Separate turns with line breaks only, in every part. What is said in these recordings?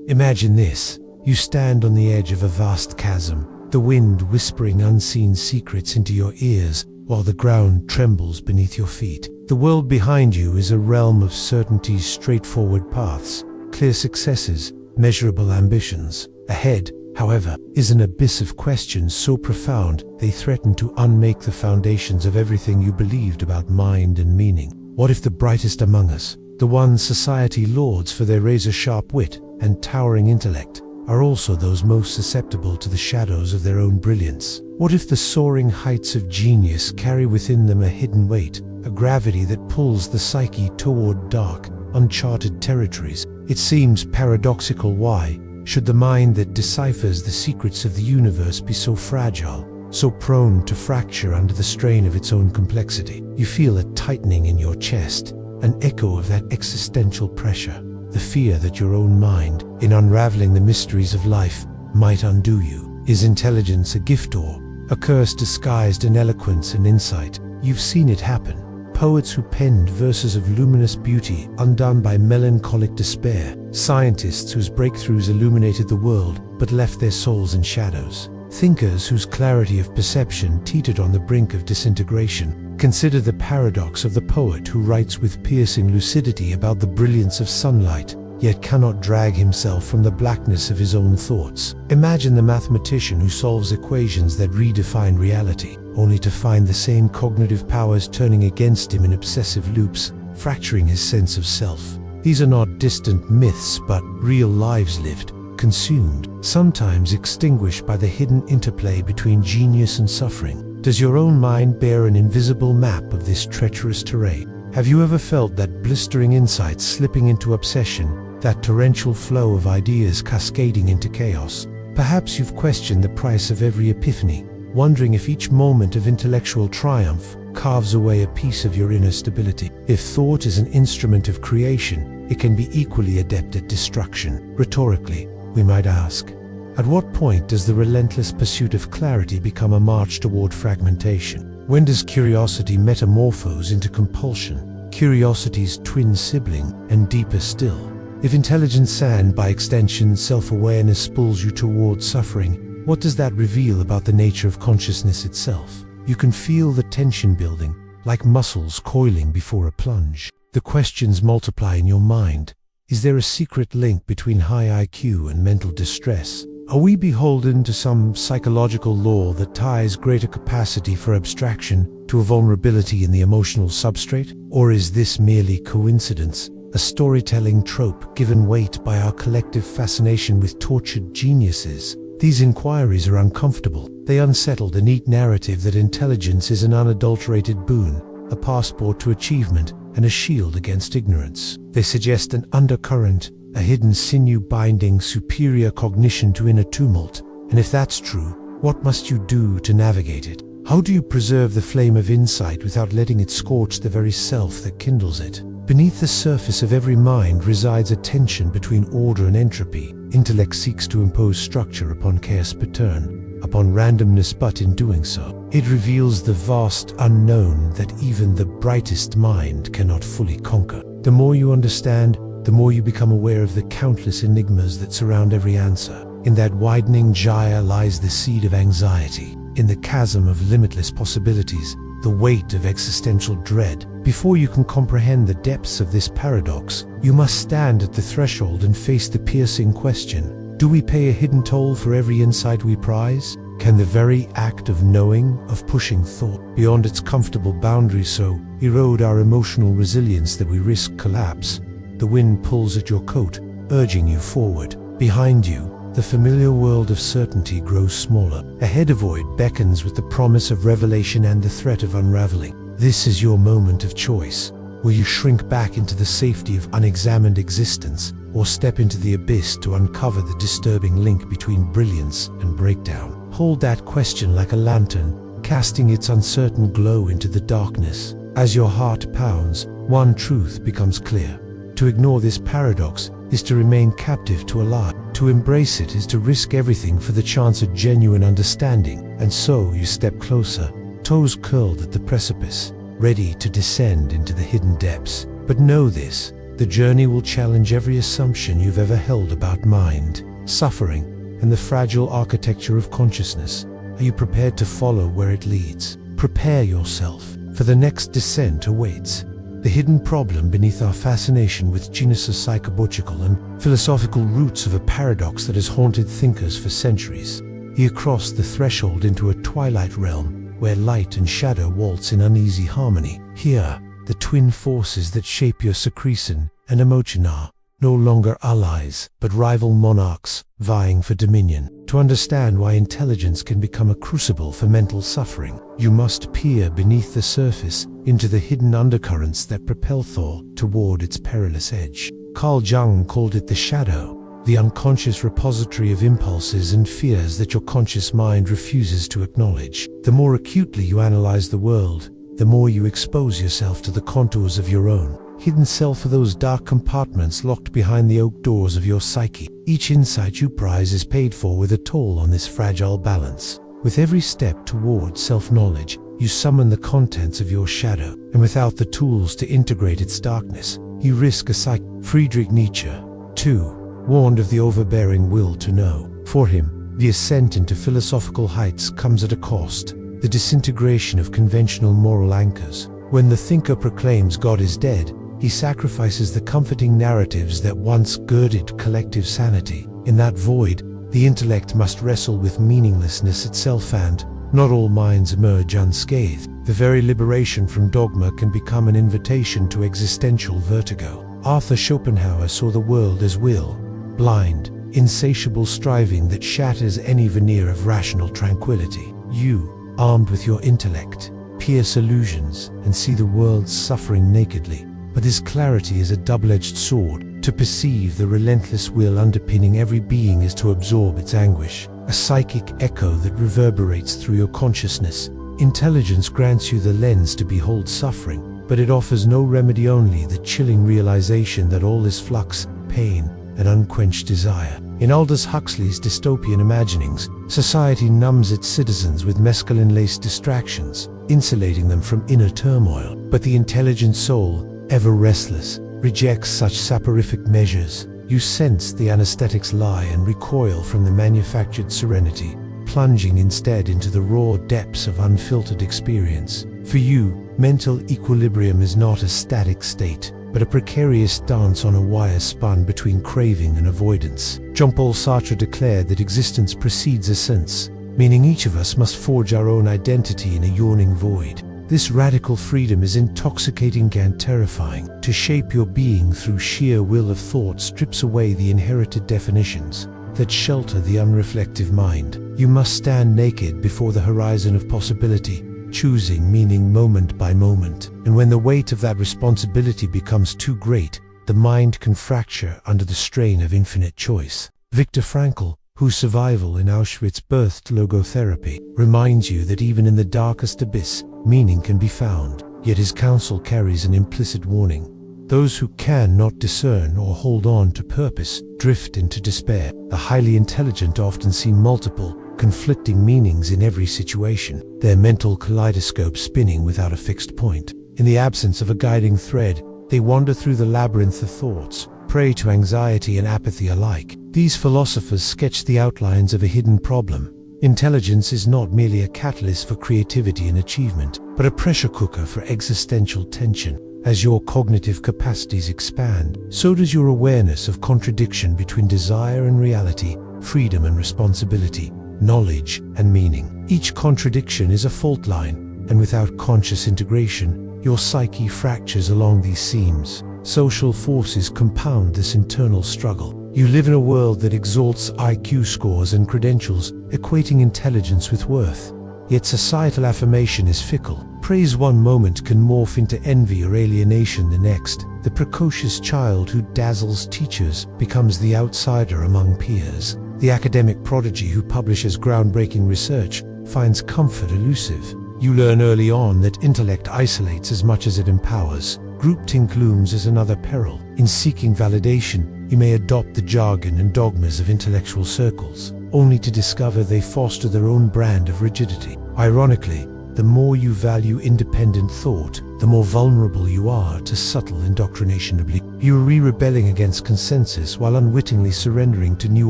Imagine this. You stand on the edge of a vast chasm, the wind whispering unseen secrets into your ears while the ground trembles beneath your feet. The world behind you is a realm of certainties, straightforward paths, clear successes, measurable ambitions. Ahead, however, is an abyss of questions so profound they threaten to unmake the foundations of everything you believed about mind and meaning. What if the brightest among us, the ones society lauds for their razor-sharp wit and towering intellect, are also those most susceptible to the shadows of their own brilliance? What if the soaring heights of genius carry within them a hidden weight, a gravity that pulls the psyche toward dark, uncharted territories? It seems paradoxical. Why should the mind that deciphers the secrets of the universe be so fragile, so prone to fracture under the strain of its own complexity? You feel a tightening in your chest, an echo of that existential pressure, the fear that your own mind, in unraveling the mysteries of life, might undo you. Is intelligence a gift or a curse disguised in eloquence and insight? You've seen it happen. Poets who penned verses of luminous beauty undone by melancholic despair. Scientists whose breakthroughs illuminated the world but left their souls in shadows. Thinkers whose clarity of perception teetered on the brink of disintegration. Consider the paradox of the poet who writes with piercing lucidity about the brilliance of sunlight, yet cannot drag himself from the blackness of his own thoughts. Imagine the mathematician who solves equations that redefine reality, only to find the same cognitive powers turning against him in obsessive loops, fracturing his sense of self. These are not distant myths, but real lives lived, consumed, sometimes extinguished by the hidden interplay between genius and suffering. Does your own mind bear an invisible map of this treacherous terrain? Have you ever felt that blistering insight slipping into obsession, that torrential flow of ideas cascading into chaos? Perhaps you've questioned the price of every epiphany, wondering if each moment of intellectual triumph carves away a piece of your inner stability. If thought is an instrument of creation, it can be equally adept at destruction. Rhetorically, we might ask, at what point does the relentless pursuit of clarity become a march toward fragmentation? When does curiosity metamorphose into compulsion, curiosity's twin sibling, and deeper still? If intelligence and, by extension, self-awareness pulls you toward suffering, what does that reveal about the nature of consciousness itself? You can feel the tension building, like muscles coiling before a plunge. The questions multiply in your mind. Is there a secret link between high IQ and mental distress? Are we beholden to some psychological law that ties greater capacity for abstraction to a vulnerability in the emotional substrate? Or is this merely coincidence, a storytelling trope given weight by our collective fascination with tortured geniuses? These inquiries are uncomfortable. They unsettle the neat narrative that intelligence is an unadulterated boon, a passport to achievement, and a shield against ignorance. They suggest an undercurrent, a hidden sinew binding superior cognition to inner tumult. And if that's true, what must you do to navigate it? How do you preserve the flame of insight without letting it scorch the very self that kindles it? Beneath the surface of every mind resides a tension between order and entropy. Intellect seeks to impose structure upon chaos per turn, upon randomness, but in doing so, it reveals the vast unknown that even the brightest mind cannot fully conquer. The more you understand, the more you become aware of the countless enigmas that surround every answer. In that widening gyre lies the seed of anxiety. In the chasm of limitless possibilities, the weight of existential dread. Before you can comprehend the depths of this paradox, you must stand at the threshold and face the piercing question: do we pay a hidden toll for every insight we prize? Can the very act of knowing, of pushing thought beyond its comfortable boundaries so erode our emotional resilience that we risk collapse? The wind pulls at your coat, urging you forward. Behind you, the familiar world of certainty grows smaller. Ahead, a void beckons with the promise of revelation and the threat of unraveling. This is your moment of choice. Will you shrink back into the safety of unexamined existence, or step into the abyss to uncover the disturbing link between brilliance and breakdown? Hold that question like a lantern, casting its uncertain glow into the darkness. As your heart pounds, one truth becomes clear. To ignore this paradox is to remain captive to a lie. To embrace it is to risk everything for the chance of genuine understanding. And so you step closer, toes curled at the precipice, ready to descend into the hidden depths. But know this: The journey will challenge every assumption you've ever held about mind, suffering, and the fragile architecture of consciousness. Are you prepared to follow where it leads? Prepare yourself, for the next descent awaits. The hidden problem beneath our fascination with genus psychological and philosophical roots of a paradox that has haunted thinkers for centuries. Here cross the threshold into a twilight realm, where light and shadow waltz in uneasy harmony. Here, the twin forces that shape your secretion and emotion are no longer allies, but rival monarchs vying for dominion. To understand why intelligence can become a crucible for mental suffering, you must peer beneath the surface into the hidden undercurrents that propel thought toward its perilous edge. Carl Jung called it the shadow, the unconscious repository of impulses and fears that your conscious mind refuses to acknowledge. The more acutely you analyze the world, the more you expose yourself to the contours of your own hidden self, of those dark compartments locked behind the oak doors of your psyche. Each insight you prize is paid for with a toll on this fragile balance. With every step toward self-knowledge, you summon the contents of your shadow, and without the tools to integrate its darkness, you risk a psyche. Friedrich Nietzsche, too, warned of the overbearing will to know. For him, the ascent into philosophical heights comes at a cost, the disintegration of conventional moral anchors. When the thinker proclaims God is dead, he sacrifices the comforting narratives that once girded collective sanity. In that void, the intellect must wrestle with meaninglessness itself, and not all minds emerge unscathed. The very liberation from dogma can become an invitation to existential vertigo. Arthur Schopenhauer saw the world as will, blind, insatiable striving that shatters any veneer of rational tranquility. You, armed with your intellect, pierce illusions and see the world's suffering nakedly. But this clarity is a double-edged sword. To perceive the relentless will underpinning every being is to absorb its anguish, a psychic echo that reverberates through your consciousness. Intelligence grants you the lens to behold suffering, but it offers no remedy, only the chilling realization that all is flux, pain, and unquenched desire. In Aldous Huxley's dystopian imaginings, society numbs its citizens with mescaline-laced distractions, insulating them from inner turmoil. But the intelligent soul, ever restless, rejects such soporific measures. You sense the anesthetic's lie and recoil from the manufactured serenity, plunging instead into the raw depths of unfiltered experience. For you, mental equilibrium is not a static state, but a precarious dance on a wire spun between craving and avoidance. Jean-Paul Sartre declared that existence precedes essence, meaning each of us must forge our own identity in a yawning void. This radical freedom is intoxicating and terrifying. To shape your being through sheer will of thought strips away the inherited definitions that shelter the unreflective mind. You must stand naked before the horizon of possibility, choosing meaning moment by moment. And when the weight of that responsibility becomes too great, the mind can fracture under the strain of infinite choice. Viktor Frankl, whose survival in Auschwitz birthed logotherapy, reminds you that even in the darkest abyss, meaning can be found. Yet his counsel carries an implicit warning. Those who cannot discern or hold on to purpose drift into despair. The highly intelligent often see multiple, conflicting meanings in every situation, their mental kaleidoscope spinning without a fixed point. In the absence of a guiding thread, they wander through the labyrinth of thoughts, prey to anxiety and apathy alike. These philosophers sketch the outlines of a hidden problem. Intelligence is not merely a catalyst for creativity and achievement, but a pressure cooker for existential tension. As your cognitive capacities expand, so does your awareness of contradiction between desire and reality, freedom and responsibility, knowledge and meaning. Each contradiction is a fault line, and without conscious integration, your psyche fractures along these seams. Social forces compound this internal struggle. You live in a world that exalts IQ scores and credentials, equating intelligence with worth. Yet societal affirmation is fickle. Praise one moment can morph into envy or alienation the next. The precocious child who dazzles teachers becomes the outsider among peers. The academic prodigy who publishes groundbreaking research finds comfort elusive. You learn early on that intellect isolates as much as it empowers. Groupthink looms as another peril. In seeking validation, you may adopt the jargon and dogmas of intellectual circles, only to discover they foster their own brand of rigidity. Ironically, the more you value independent thought, the more vulnerable you are to subtle indoctrination. You are rebelling against consensus while unwittingly surrendering to new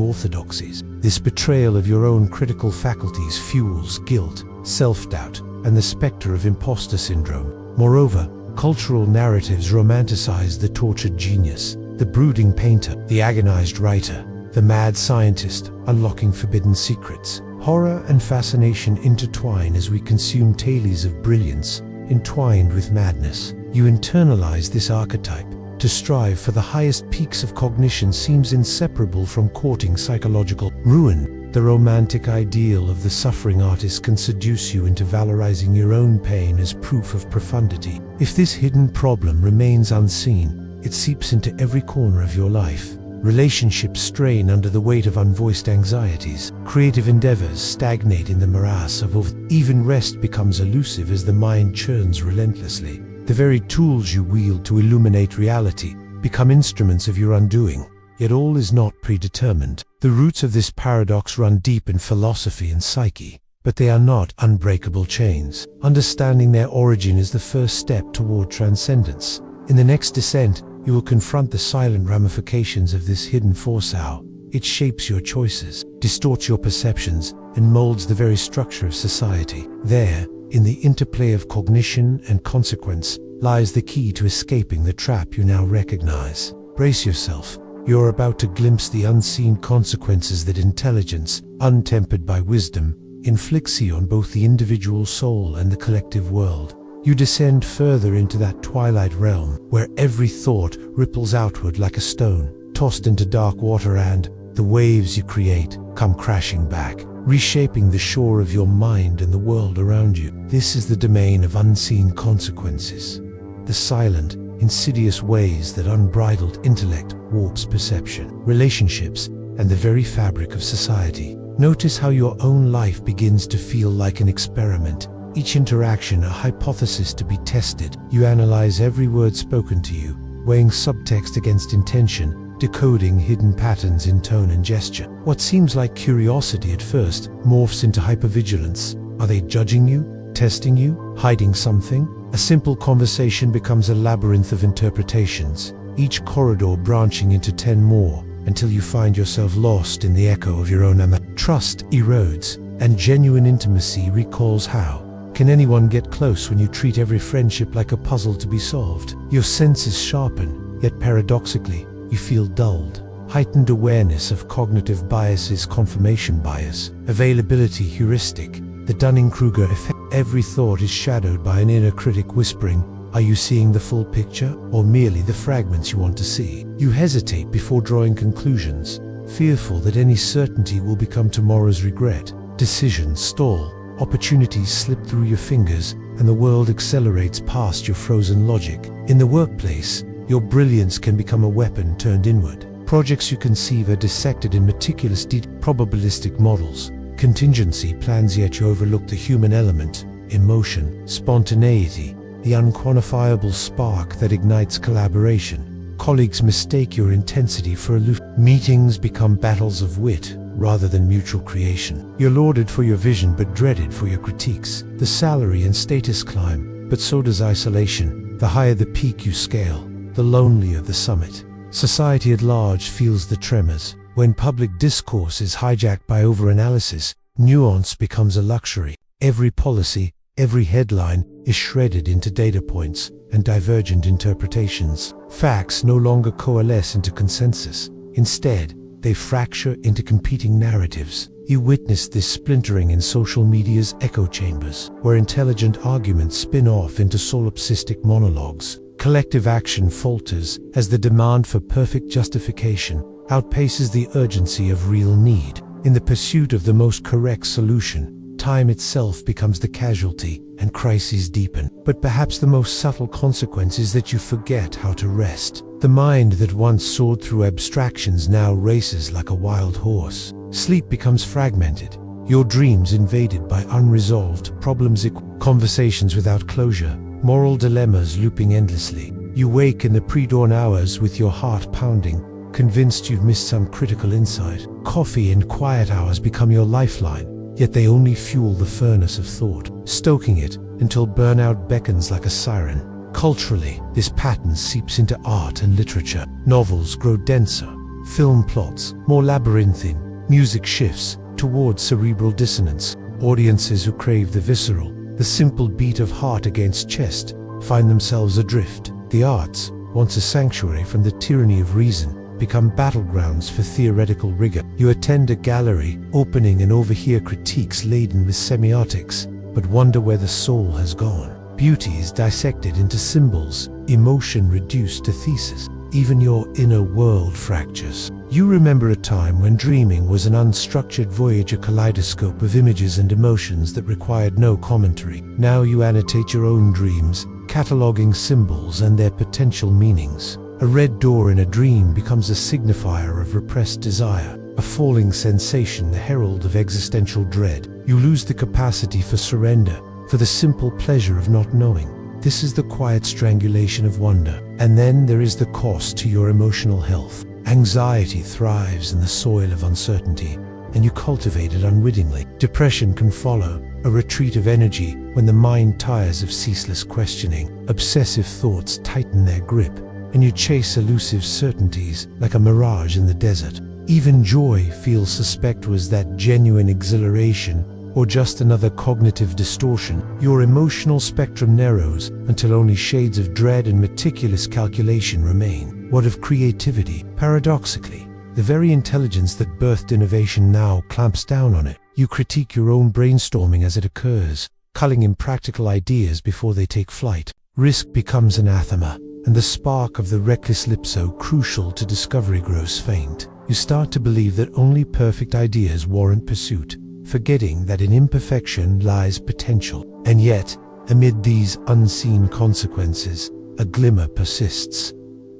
orthodoxies. This betrayal of your own critical faculties fuels guilt, self-doubt, and the specter of imposter syndrome. Moreover, cultural narratives romanticize the tortured genius, the brooding painter, the agonized writer, the mad scientist unlocking forbidden secrets. Horror and fascination intertwine as we consume tales of brilliance entwined with madness. You internalize this archetype. To strive for the highest peaks of cognition seems inseparable from courting psychological ruin. The romantic ideal of the suffering artist can seduce you into valorizing your own pain as proof of profundity. If this hidden problem remains unseen, it seeps into every corner of your life. Relationships strain under the weight of unvoiced anxieties. Creative endeavors stagnate in the morass of even rest becomes elusive as the mind churns relentlessly. The very tools you wield to illuminate reality become instruments of your undoing. Yet all is not predetermined. The roots of this paradox run deep in philosophy and psyche, but they are not unbreakable chains. Understanding their origin is the first step toward transcendence. In the next descent, you will confront the silent ramifications of this hidden force. How it shapes your choices, distorts your perceptions, and molds the very structure of society. There, in the interplay of cognition and consequence, lies the key to escaping the trap you now recognize. Brace yourself. You're about to glimpse the unseen consequences that intelligence, untempered by wisdom, inflicts on both the individual soul and the collective world. You descend further into that twilight realm, where every thought ripples outward like a stone, tossed into dark water, and the waves you create come crashing back, reshaping the shore of your mind and the world around you. This is the domain of unseen consequences, the silent, insidious ways that unbridled intellect warps perception, relationships, and the very fabric of society. Notice how your own life begins to feel like an experiment. Each interaction a hypothesis to be tested. You analyze every word spoken to you, weighing subtext against intention, decoding hidden patterns in tone and gesture. What seems like curiosity at first morphs into hypervigilance. Are they judging you, testing you, hiding something? A simple conversation becomes a labyrinth of interpretations, each corridor branching into 10 more, until you find yourself lost in the echo of your own Trust erodes, and genuine intimacy recalls. How can anyone get close when you treat every friendship like a puzzle to be solved? Your senses sharpen, yet paradoxically, you feel dulled. Heightened awareness of cognitive biases, confirmation bias, availability heuristic, the Dunning-Kruger effect. Every thought is shadowed by an inner critic whispering, are you seeing the full picture, or merely the fragments you want to see? You hesitate before drawing conclusions, fearful that any certainty will become tomorrow's regret. Decisions stall. Opportunities slip through your fingers, and the world accelerates past your frozen logic. In the workplace, your brilliance can become a weapon turned inward. Projects you conceive are dissected in meticulous probabilistic models, contingency plans, yet you overlook the human element, emotion, spontaneity, the unquantifiable spark that ignites collaboration. Colleagues mistake your intensity for aloof. Meetings become battles of wit rather than mutual creation. You're lauded for your vision but dreaded for your critiques. The salary and status climb, but so does isolation. The higher the peak you scale, the lonelier the summit. Society at large feels the tremors. When public discourse is hijacked by overanalysis, nuance becomes a luxury. Every policy, every headline is shredded into data points and divergent interpretations. Facts no longer coalesce into consensus. Instead, they fracture into competing narratives. You witness this splintering in social media's echo chambers, where intelligent arguments spin off into solipsistic monologues. Collective action falters as the demand for perfect justification outpaces the urgency of real need. In the pursuit of the most correct solution, time itself becomes the casualty, and crises deepen. But perhaps the most subtle consequence is that you forget how to rest. The mind that once soared through abstractions now races like a wild horse. Sleep becomes fragmented, your dreams invaded by unresolved problems, conversations without closure, moral dilemmas looping endlessly. You wake in the pre-dawn hours with your heart pounding, convinced you've missed some critical insight. Coffee and quiet hours become your lifeline, yet they only fuel the furnace of thought, stoking it until burnout beckons like a siren. Culturally, this pattern seeps into art and literature. Novels grow denser, film plots more labyrinthine, music shifts towards cerebral dissonance. Audiences who crave the visceral, the simple beat of heart against chest, find themselves adrift. The arts, once a sanctuary from the tyranny of reason, become battlegrounds for theoretical rigor. You attend a gallery opening and overhear critiques laden with semiotics, but wonder where the soul has gone. Beauty is dissected into symbols, emotion reduced to thesis. Even your inner world fractures. You remember a time when dreaming was an unstructured voyage, a kaleidoscope of images and emotions that required no commentary. Now you annotate your own dreams, cataloging symbols and their potential meanings. A red door in a dream becomes a signifier of repressed desire, a falling sensation, the herald of existential dread. You lose the capacity for surrender, for the simple pleasure of not knowing. This is the quiet strangulation of wonder. And then there is the cost to your emotional health. Anxiety thrives in the soil of uncertainty, and you cultivate it unwittingly. Depression can follow, a retreat of energy when the mind tires of ceaseless questioning. Obsessive thoughts tighten their grip, and you chase elusive certainties like a mirage in the desert. Even joy feels suspect. Was that genuine exhilaration, or just another cognitive distortion? Your emotional spectrum narrows until only shades of dread and meticulous calculation remain. What of creativity? Paradoxically, the very intelligence that birthed innovation now clamps down on it. You critique your own brainstorming as it occurs, culling impractical ideas before they take flight. Risk becomes anathema, and the spark of the reckless leap so crucial to discovery grows faint. You start to believe that only perfect ideas warrant pursuit, forgetting that in imperfection lies potential. And yet, amid these unseen consequences, a glimmer persists.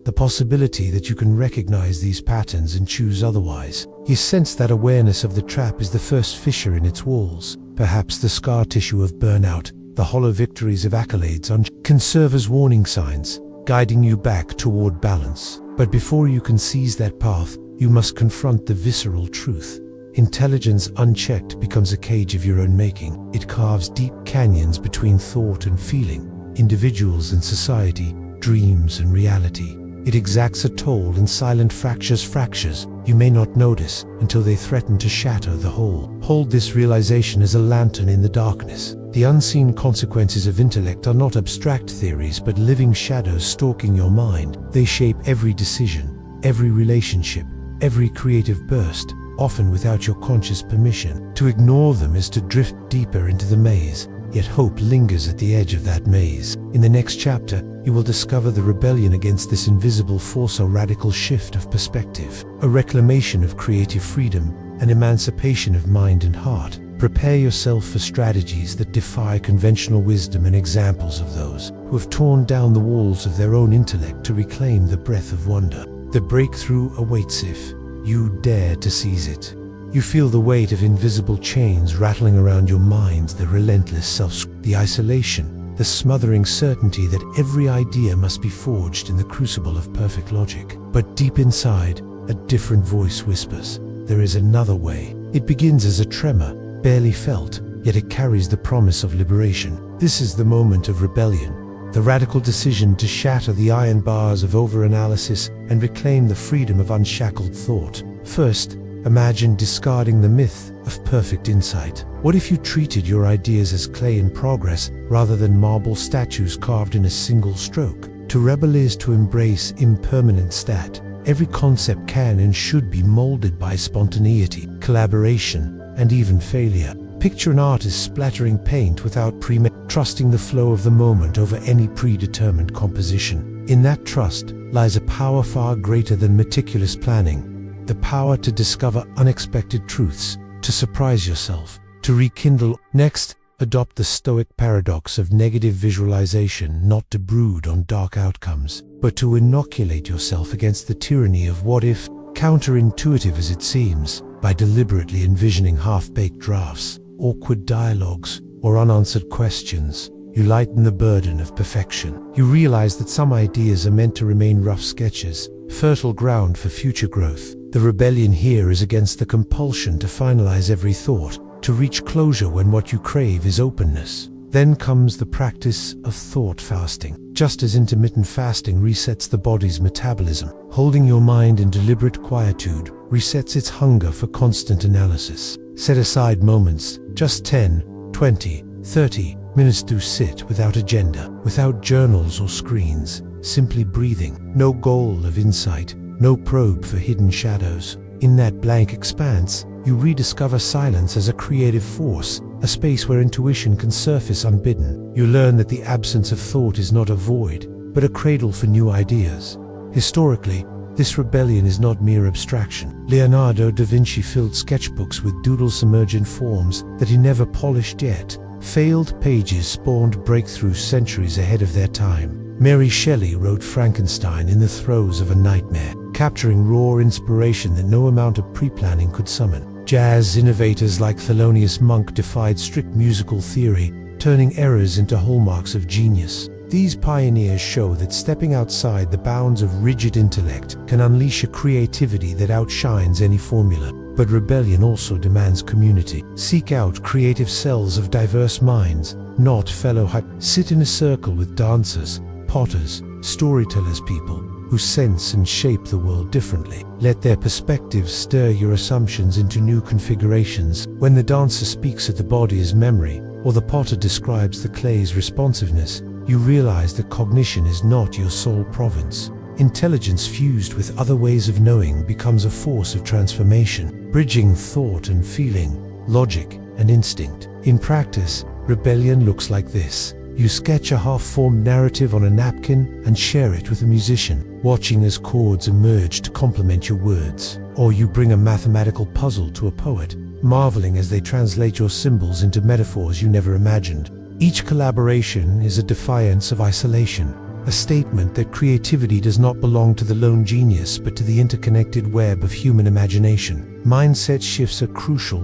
The possibility that you can recognize these patterns and choose otherwise. You sense that awareness of the trap is the first fissure in its walls. Perhaps the scar tissue of burnout, the hollow victories of accolades can serve as warning signs, guiding you back toward balance. But before you can seize that path, you must confront the visceral truth. Intelligence unchecked becomes a cage of your own making. It carves deep canyons between thought and feeling, individuals and society, dreams and reality. It exacts a toll in silent fractures you may not notice until they threaten to shatter the whole. Hold this realization as a lantern in the darkness. The unseen consequences of intellect are not abstract theories but living shadows stalking your mind. They shape every decision, every relationship, every creative burst, often without your conscious permission. To ignore them is to drift deeper into the maze, yet hope lingers at the edge of that maze. In the next chapter, you will discover the rebellion against this invisible force, a radical shift of perspective, a reclamation of creative freedom, an emancipation of mind and heart. Prepare yourself for strategies that defy conventional wisdom and examples of those who have torn down the walls of their own intellect to reclaim the breath of wonder. The breakthrough awaits if you dare to seize it. You feel the weight of invisible chains rattling around your mind, the relentless the isolation, the smothering certainty that every idea must be forged in the crucible of perfect logic. But deep inside, a different voice whispers, there is another way. It begins as a tremor, barely felt, yet it carries the promise of liberation. This is the moment of rebellion, the radical decision to shatter the iron bars of overanalysis and reclaim the freedom of unshackled thought. First, imagine discarding the myth of perfect insight. What if you treated your ideas as clay in progress rather than marble statues carved in a single stroke? To rebel is to embrace impermanent stat. Every concept can and should be molded by spontaneity, collaboration, and even failure. Picture an artist splattering paint without trusting the flow of the moment over any predetermined composition. In that trust lies a power far greater than meticulous planning, the power to discover unexpected truths, to surprise yourself, to rekindle. Next, adopt the Stoic paradox of negative visualization, not to brood on dark outcomes, but to inoculate yourself against the tyranny of what if. Counterintuitive as it seems, by deliberately envisioning half-baked drafts, awkward dialogues, or unanswered questions, you lighten the burden of perfection. You realize that some ideas are meant to remain rough sketches, fertile ground for future growth. The rebellion here is against the compulsion to finalize every thought, to reach closure when what you crave is openness. Then comes the practice of thought fasting. Just as intermittent fasting resets the body's metabolism, holding your mind in deliberate quietude resets its hunger for constant analysis. Set aside moments, just 10, 20, 30 minutes to sit without agenda, without journals or screens, simply breathing. No goal of insight, no probe for hidden shadows. In that blank expanse, you rediscover silence as a creative force, a space where intuition can surface unbidden. You learn that the absence of thought is not a void, but a cradle for new ideas. Historically, this rebellion is not mere abstraction. Leonardo da Vinci filled sketchbooks with doodles submerged in forms that he never polished yet. Failed pages spawned breakthroughs centuries ahead of their time. Mary Shelley wrote Frankenstein in the throes of a nightmare, capturing raw inspiration that no amount of pre-planning could summon. Jazz innovators like Thelonious Monk defied strict musical theory, turning errors into hallmarks of genius. These pioneers show that stepping outside the bounds of rigid intellect can unleash a creativity that outshines any formula. But rebellion also demands community. Seek out creative cells of diverse minds, not fellow Sit in a circle with dancers, potters, storytellers, people who sense and shape the world differently. Let their perspectives stir your assumptions into new configurations. When the dancer speaks of the body as memory, or the potter describes the clay's responsiveness, you realize that cognition is not your sole province. Intelligence fused with other ways of knowing becomes a force of transformation, bridging thought and feeling, logic and instinct. In practice, rebellion looks like this. You sketch a half-formed narrative on a napkin and share it with a musician, watching as chords emerge to complement your words. Or you bring a mathematical puzzle to a poet, marveling as they translate your symbols into metaphors you never imagined. Each collaboration is a defiance of isolation, a statement that creativity does not belong to the lone genius but to the interconnected web of human imagination. Mindset shifts are crucial.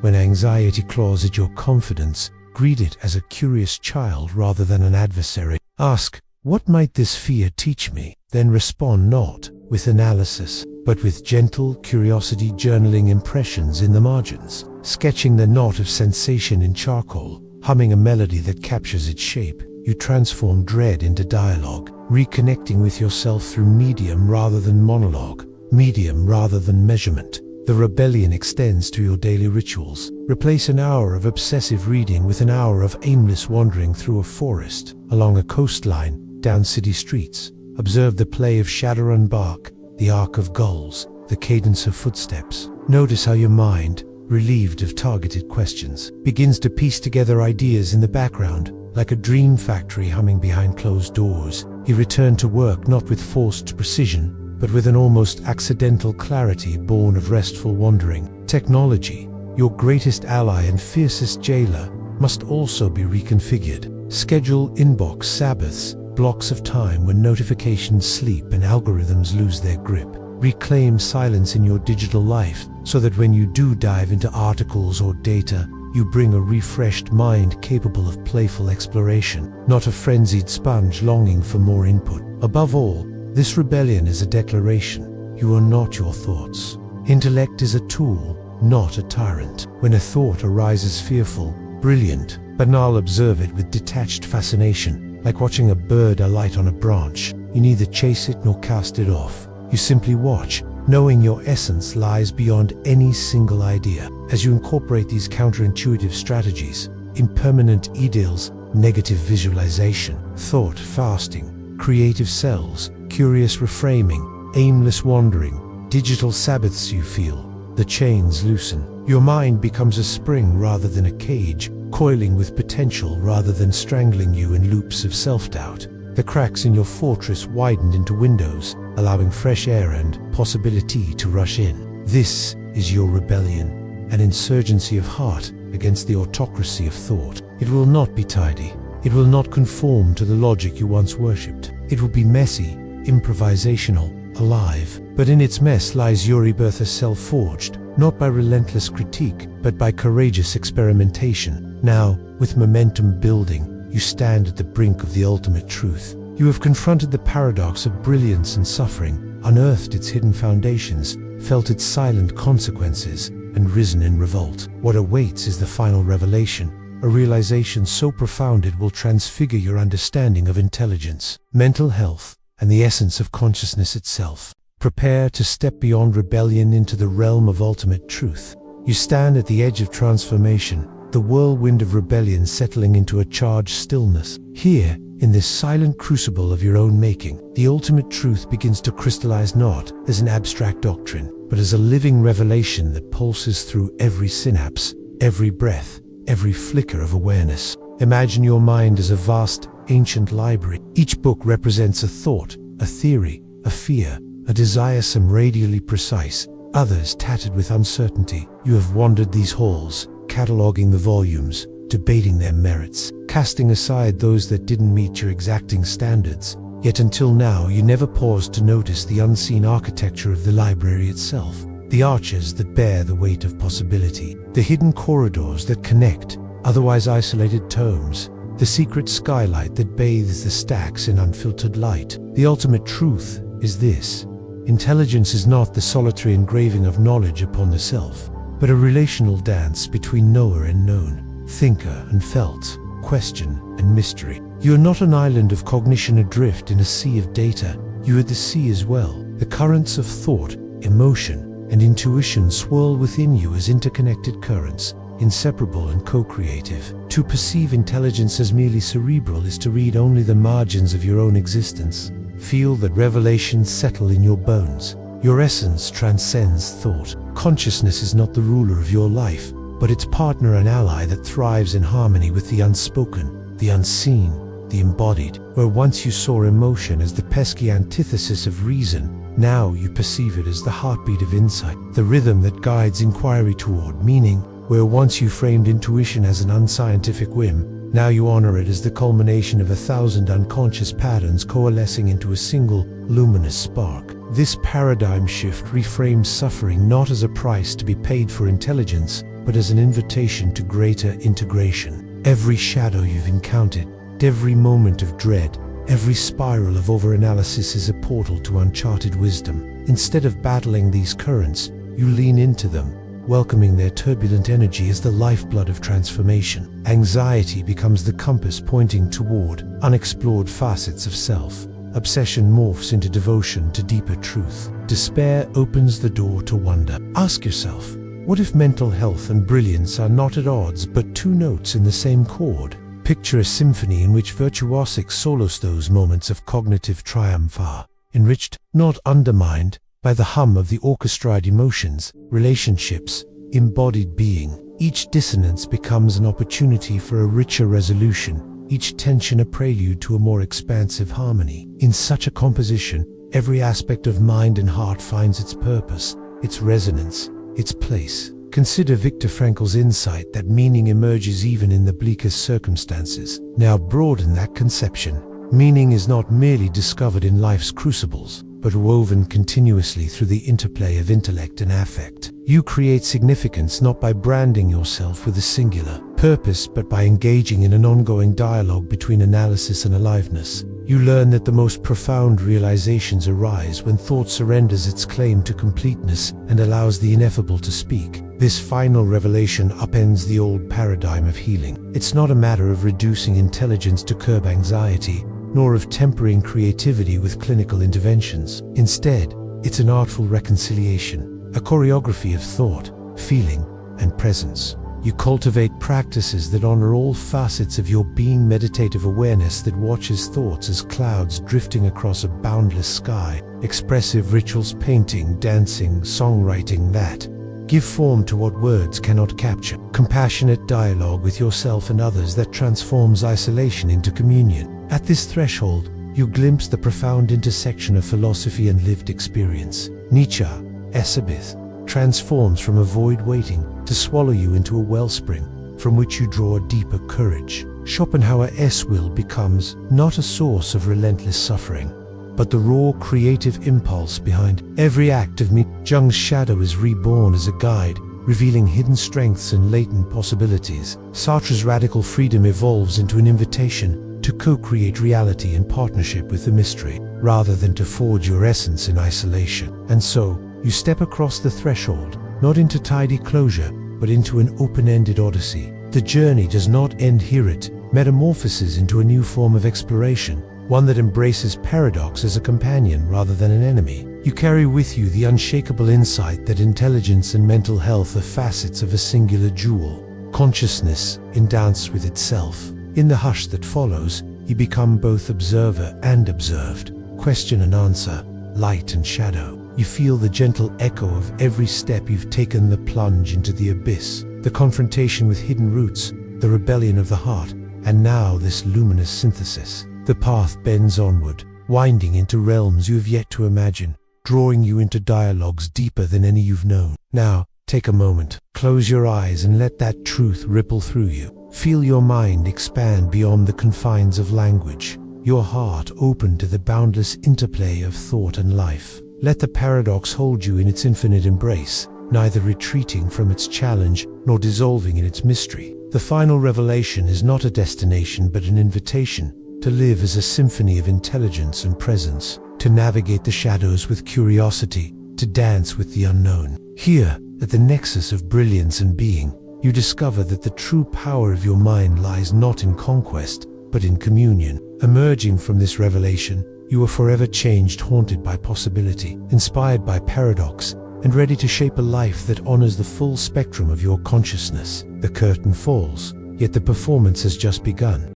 When anxiety claws at your confidence, greet it as a curious child rather than an adversary. Ask, what might this fear teach me? Then respond not with analysis, but with gentle curiosity, journaling impressions in the margins, sketching the knot of sensation in charcoal, humming a melody that captures its shape. You transform dread into dialogue, reconnecting with yourself through medium rather than monologue, medium rather than measurement. The rebellion extends to your daily rituals. Replace an hour of obsessive reading with an hour of aimless wandering through a forest, along a coastline, down city streets. Observe the play of shadow and bark, the arc of gulls, the cadence of footsteps. Notice how your mind, relieved of targeted questions, begins to piece together ideas in the background, like a dream factory humming behind closed doors. He returned to work not with forced precision, but with an almost accidental clarity born of restful wandering. Technology, your greatest ally and fiercest jailer, must also be reconfigured. Schedule inbox Sabbaths, blocks of time when notifications sleep and algorithms lose their grip. Reclaim silence in your digital life so that when you do dive into articles or data, you bring a refreshed mind capable of playful exploration, not a frenzied sponge longing for more input. Above all, this rebellion is a declaration. You are not your thoughts. Intellect is a tool, not a tyrant. When a thought arises fearful, brilliant, banal, observe it with detached fascination, like watching a bird alight on a branch. You neither chase it nor cast it off. You simply watch, knowing your essence lies beyond any single idea. As you incorporate these counterintuitive strategies, impermanent ideals, negative visualization, thought fasting, creative cells, curious reframing, aimless wandering, digital Sabbaths, you feel the chains loosen. Your mind becomes a spring rather than a cage, coiling with potential rather than strangling you in loops of self-doubt. The cracks in your fortress widened into windows, allowing fresh air and possibility to rush in. This is your rebellion, an insurgency of heart against the autocracy of thought. It will not be tidy. It will not conform to the logic you once worshipped. It will be messy, improvisational, alive. But in its mess lies your rebirth as self-forged, not by relentless critique, but by courageous experimentation. Now, with momentum building, you stand at the brink of the ultimate truth. You have confronted the paradox of brilliance and suffering, unearthed its hidden foundations, felt its silent consequences, and risen in revolt. What awaits is the final revelation, a realization so profound it will transfigure your understanding of intelligence, mental health, and the essence of consciousness itself. Prepare to step beyond rebellion into the realm of ultimate truth. You stand at the edge of transformation, the whirlwind of rebellion settling into a charged stillness. Here, in this silent crucible of your own making, the ultimate truth begins to crystallize not as an abstract doctrine, but as a living revelation that pulses through every synapse, every breath, every flicker of awareness. Imagine your mind as a vast, ancient library. Each book represents a thought, a theory, a fear, a desire, some radially precise, others tattered with uncertainty. You have wandered these halls, cataloging the volumes, debating their merits, casting aside those that didn't meet your exacting standards. Yet until now, you never paused to notice the unseen architecture of the library itself. The arches that bear the weight of possibility, the hidden corridors that connect otherwise isolated tomes, the secret skylight that bathes the stacks in unfiltered light. The ultimate truth is this: intelligence is not the solitary engraving of knowledge upon the self, but a relational dance between knower and known, thinker and felt, question and mystery. You are not an island of cognition adrift in a sea of data. You are the sea as well. The currents of thought, emotion, and intuition swirl within you as interconnected currents, inseparable and co-creative. To perceive intelligence as merely cerebral is to read only the margins of your own existence. Feel that revelations settle in your bones. Your essence transcends thought. Consciousness is not the ruler of your life, but its partner and ally that thrives in harmony with the unspoken, the unseen, the embodied. Where once you saw emotion as the pesky antithesis of reason, now you perceive it as the heartbeat of insight, the rhythm that guides inquiry toward meaning. Where once you framed intuition as an unscientific whim, now you honor it as the culmination of 1,000 unconscious patterns coalescing into a single, luminous spark. This paradigm shift reframes suffering not as a price to be paid for intelligence, but as an invitation to greater integration. Every shadow you've encountered, every moment of dread, every spiral of overanalysis is a portal to uncharted wisdom. Instead of battling these currents, you lean into them, welcoming their turbulent energy as the lifeblood of transformation. Anxiety becomes the compass pointing toward unexplored facets of self. Obsession morphs into devotion to deeper truth. Despair opens the door to wonder. Ask yourself, what if mental health and brilliance are not at odds but two notes in the same chord? Picture a symphony in which virtuosic solos, those moments of cognitive triumph are enriched, not undermined, by the hum of the orchestrated emotions, relationships, embodied being. Each dissonance becomes an opportunity for a richer resolution, each tension a prelude to a more expansive harmony. In such a composition, every aspect of mind and heart finds its purpose, its resonance, its place. Consider Viktor Frankl's insight that meaning emerges even in the bleakest circumstances. Now broaden that conception. Meaning is not merely discovered in life's crucibles, but woven continuously through the interplay of intellect and affect. You create significance not by branding yourself with a singular purpose, but by engaging in an ongoing dialogue between analysis and aliveness. You learn that the most profound realizations arise when thought surrenders its claim to completeness and allows the ineffable to speak. This final revelation upends the old paradigm of healing. It's not a matter of reducing intelligence to curb anxiety, nor of tempering creativity with clinical interventions. Instead, it's an artful reconciliation, a choreography of thought, feeling, and presence. You cultivate practices that honor all facets of your being, meditative awareness that watches thoughts as clouds drifting across a boundless sky, expressive rituals, painting, dancing, songwriting that give form to what words cannot capture, compassionate dialogue with yourself and others that transforms isolation into communion. At this threshold, you glimpse the profound intersection of philosophy and lived experience. Nietzsche, Esabith, transforms from a void waiting to swallow you into a wellspring from which you draw a deeper courage. Schopenhauer's will becomes not a source of relentless suffering, but the raw creative impulse behind every act of me. Jung's shadow is reborn as a guide, revealing hidden strengths and latent possibilities. Sartre's radical freedom evolves into an invitation to co-create reality in partnership with the mystery, rather than to forge your essence in isolation. And so, you step across the threshold, not into tidy closure, but into an open-ended odyssey. The journey does not end here, it metamorphoses into a new form of exploration, one that embraces paradox as a companion rather than an enemy. You carry with you the unshakable insight that intelligence and mental health are facets of a singular jewel, consciousness in dance with itself. In the hush that follows, you become both observer and observed, question and answer, light and shadow. You feel the gentle echo of every step you've taken, the plunge into the abyss, the confrontation with hidden roots, the rebellion of the heart, and now this luminous synthesis. The path bends onward, winding into realms you have yet to imagine, drawing you into dialogues deeper than any you've known. Now, take a moment, close your eyes and let that truth ripple through you. Feel your mind expand beyond the confines of language, your heart open to the boundless interplay of thought and life. Let the paradox hold you in its infinite embrace, neither retreating from its challenge nor dissolving in its mystery. The final revelation is not a destination but an invitation to live as a symphony of intelligence and presence, to navigate the shadows with curiosity, to dance with the unknown. Here, at the nexus of brilliance and being, you discover that the true power of your mind lies not in conquest, but in communion. Emerging from this revelation, you are forever changed, haunted by possibility, inspired by paradox, and ready to shape a life that honors the full spectrum of your consciousness. The curtain falls, yet the performance has just begun.